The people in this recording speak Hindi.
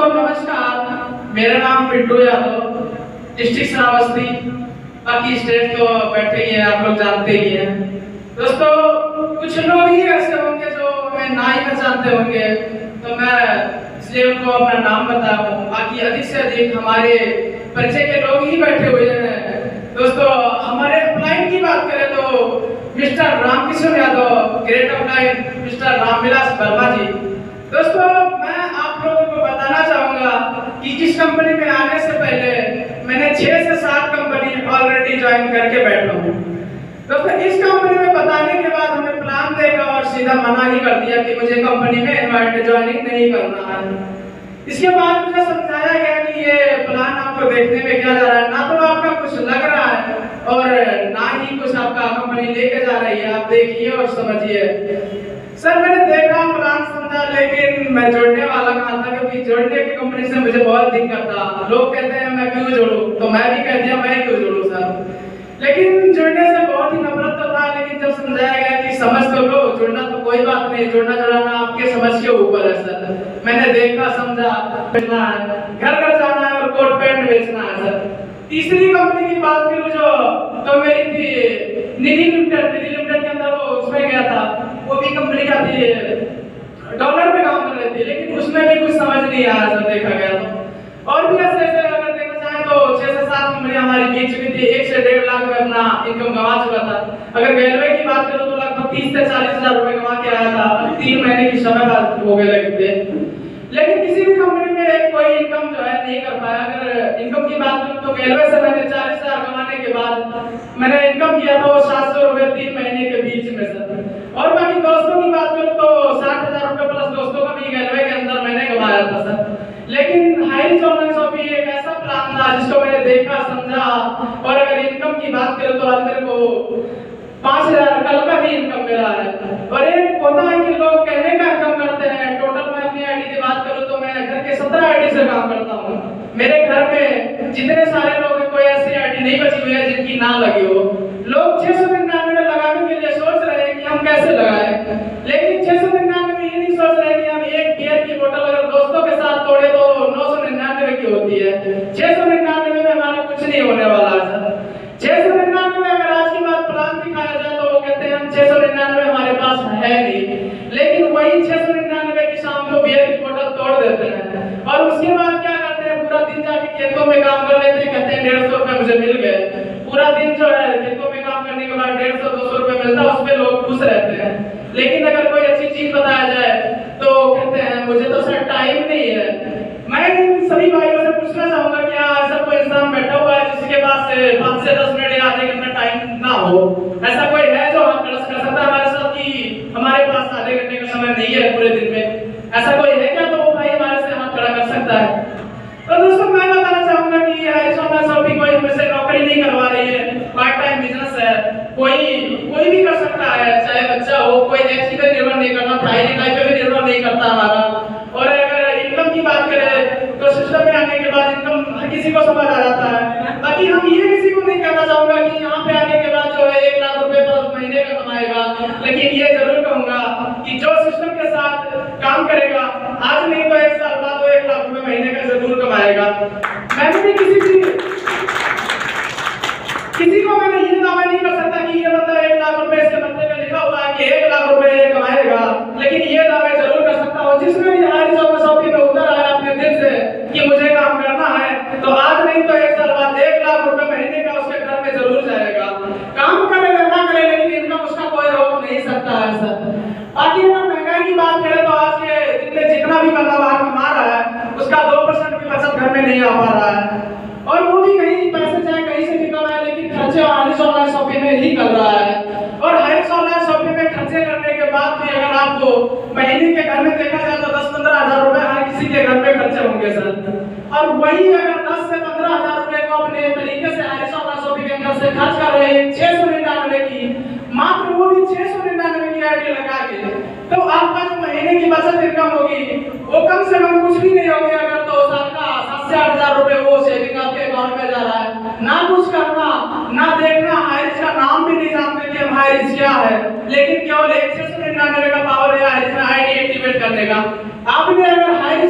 नमस्कार, मेरा नाम पिंटू यादव, डिस्ट्रिक्ट श्रावस्ती। बाकी स्टेट तो बैठे ही हैं, आप लोग जानते ही हैं। दोस्तों, कुछ लोग ही ऐसे होंगे जो हमें ना ही पहचानते होंगे, तो मैं इसलिए उनको अपना नाम बता रहा हूँ। बाकी अधिक से अधिक हमारे परिचय के लोग ही बैठे हुए हैं। दोस्तों, हमारे अपलाइन की बात करें तो mister Ramkishore Yadav, great upline mister Ramvilas Verma ji. दोस्तों, मैं आप लोगों को बताना चाहूंगा कि इस कंपनी में आने से पहले मैंने 6 से 7 कंपनी ऑलरेडी ज्वाइन करके बैठा हूँ। दोस्तों, इस कंपनी में बताने के बाद हमें प्लान देखा और सीधा मना ही कर दिया कि मुझे कंपनी में इनवाइट ज्वाइनिंग नहीं करना है। इसके बाद मुझे समझाया गया कि ये प्लान आपको देखने में क्या जा रहा है, ना तो आपका कुछ लग रहा है और ना ही कुछ आपका कंपनी लेके जा रही है। आप देखिए और समझिए। सर, मैंने देखा, प्लान समझा, लेकिन मैं जोड़ने वाला कहा था, क्योंकि जोड़ने की कंपनी से मुझे बहुत दिक्कत था। लोग कहते हैं मैं क्यों जोड़ूं, तो मैं भी कह दिया मैं क्यों जोड़ूं सर। लेकिन जुड़ने से बहुत ही नफरत तो था, लेकिन जब समझाया गया कि समझ तो लो, जुड़ना तो कोई बात नहीं, जुड़ना जुड़ाना आपके समझ के ऊपर है सर। मैंने देखा, समझा, बेचना है, घर घर जाना है और कोट पैंट बेचना है सर। तीसरी कंपनी की बात करूं तो मेरी थी निधि लिमिटेड के अंदर, वो उसमें गया था। वो भी कंपनी का थी, डॉलर में काम कर रही थी, लेकिन उसमें भी कुछ समझ नहीं आया सर, देखा गया तो। और भी ऐसे अगर देखा जाए तो 6 से 7 कंपनी हमारी बीच में थी। 1 से 1.5 लाख में अपना इनकम गंवा चुका था। अगर रेलवे की बात करूं तो लगभग 30 से 40 हजार रुपए गंवा के आया था। 3 महीने की समय बाद हो गए लगे थे, लेकिन किसी भी कंपनी में कोई इनकम जो है नहीं कर पाया। अगर इनकम की बात करूं तो रेलवे से मैंने 40 हजार कमाने के बाद मैंने इनकम किया था 700 रुपए 3 महीने के बीच में सर। और बाकी दोस्तों की बात करूं तो 60,000 रुपए प्लस दोस्तों का भी रेलवे के अंदर मैंने कमाया था सर। लेकिन हाईरिच ऑनलाइन शॉपिंग एक ऐसा प्लान था जिसको मैंने देखा, समझा, और अगर इनकम की बात करूं तो आज मेरे को 5,000 कल का भी इनकम मिला है। और एक होता है कि लोग कहने का इनकम करते हैं। टोटल मैं अपनी आईडी की बात करूं तो मैं घर के 17 आईडी से काम करता हूं। मेरे घर में जितने सारे लोग हैं, कोई ऐसी आईडी नहीं बची हुई है जिनकी ना लगी हो। लोग 699 लगाने के लिए सोच रहे हैं कि हम कैसे लगाएं, लेकिन 699 में ये नहीं सोच रहे कि हम एक बियर की बोतल अगर दोस्तों के साथ तोड़े तो 999 की होती है। 699 में हमारा कुछ नहीं होने वाला है सर। 699 में अगर आज की बात प्लान दिखाया जाए तो वो कहते हैं हम 699 हमारे पास है नहीं, लेकिन वही 699 की शाम को बियर की बोतल तोड़ देते हैं। और उसके बाद क्या करते हैं, पूरा दिन जाके खेतों में काम कर लेते हैं, कहते हैं 150 रुपए मुझे मिल गए। पूरा दिन जो है खेतों में काम करने के बाद 150-200 रुपए मिलता है, उसमें लोग खुश रहते हैं। लेकिन अगर कोई अच्छी चीज बताया जाए तो कहते हैं मुझे तो सर टाइम नहीं है। मैं इन सभी भाइयों से पूछना चाहूंगा कि ऐसा कोई इंसान बैठा हुआ है जिसके पास 5 से 10 मिनट या आधे घंटे टाइम ना हो? ऐसा कोई है जो हाथ कर सकता है हमारे साथ कि हमारे पास आधे घंटे का समय नहीं है पूरे दिन में? ऐसा कोई है क्या? तो वो भाई हमारे से हाथ खड़ा कर सकता है। तो दोस्तों, मैं बताना चाहूंगा कि हाईरिच ऑनलाइन शॉपिंग कोई हमसे नौकरी नहीं करवा रही है, पार्ट टाइम बिजनेस है। कोई भी कर सकता है, चाहे बच्चा हो, कोई एचपी पे निर्भर नहीं करता, पढ़ाई लिखाई पे भी निर्भर नहीं करता हमारा। और अगर इनकम की बात करें तो सिस्टम में आने के बाद इनकम हर किसी को समझ आ जाता है। बाकी हम ये किसी को नहीं कहना चाहूंगा कि यहाँ पे आने के बाद जो है 1 लाख रुपए पर महीने का कमाएगा, लेकिन ये जरूर कहूंगा कि जो सिस्टम के साथ काम करेगा, आज नहीं तो 1 साल बाद वो 1 लाख रुपए महीने का जरूर कमाएगा। मैंने भी किसी को मैंने ये दावा नहीं कर सकता कि ये बंदा 1 लाख रुपए इसके बंदे में लिखा हुआ है कि 1 लाख रुपए ये कमाएगा, लेकिन ये दावे जरूर कर सकता हूँ जिसमें भी हाईरिच ऑनलाइन शॉपिंग में उतर आया अपने दिल से कि मुझे काम करना है, तो आज नहीं तो 1 साल बाद 1 लाख रुपए महीने का उसके घर में जरूर जाएगा। काम करेगा ना करे, लेकिन इनकम उसका कोई रोक नहीं सकता है सर। बाकी अगर महंगाई की बात करें तो आज के दिन में जितना भी बंदा बाहर कमा रहा है उसका 2% भी बचत घर में नहीं आ पा रहा है। और वो भी कहीं पैसे चाहे कहीं से निकल रहा है, लेकिन खर्चे हाईरिच ऑनलाइन शॉपिंग में ही कर रहा है। और हाईरिच ऑनलाइन शॉपिंग में खर्चे करने के बाद भी अगर आपको महीने के घर में देखा जाए तो 10-15 हजार रुपए हर किसी के घर में खर्चे होंगे सर। और वही अगर 10 से 15 हजार रुपए को अपने तरीके से हाईरिच ऑनलाइन शॉपिंग के अंदर से खर्च कर रहे हैं 699 की, मात्र वो भी 699 की आईडी लगा के, तो आपका जो महीने की बचत इनकम होगी वो कम से कम कुछ भी नहीं होगी। अगर तो साल का 7 से 8 हजार रुपए वो सेविंग आपके अकाउंट में जा रहा है। ना कुछ करना ना देखना, हाईरिच का नाम भी नहीं जानते कि हम हाईरिच क्या है, लेकिन केवल 699 का पावर है हाईरिच में आईडी एक्टिवेट करने का। आपने अगर हाईरिच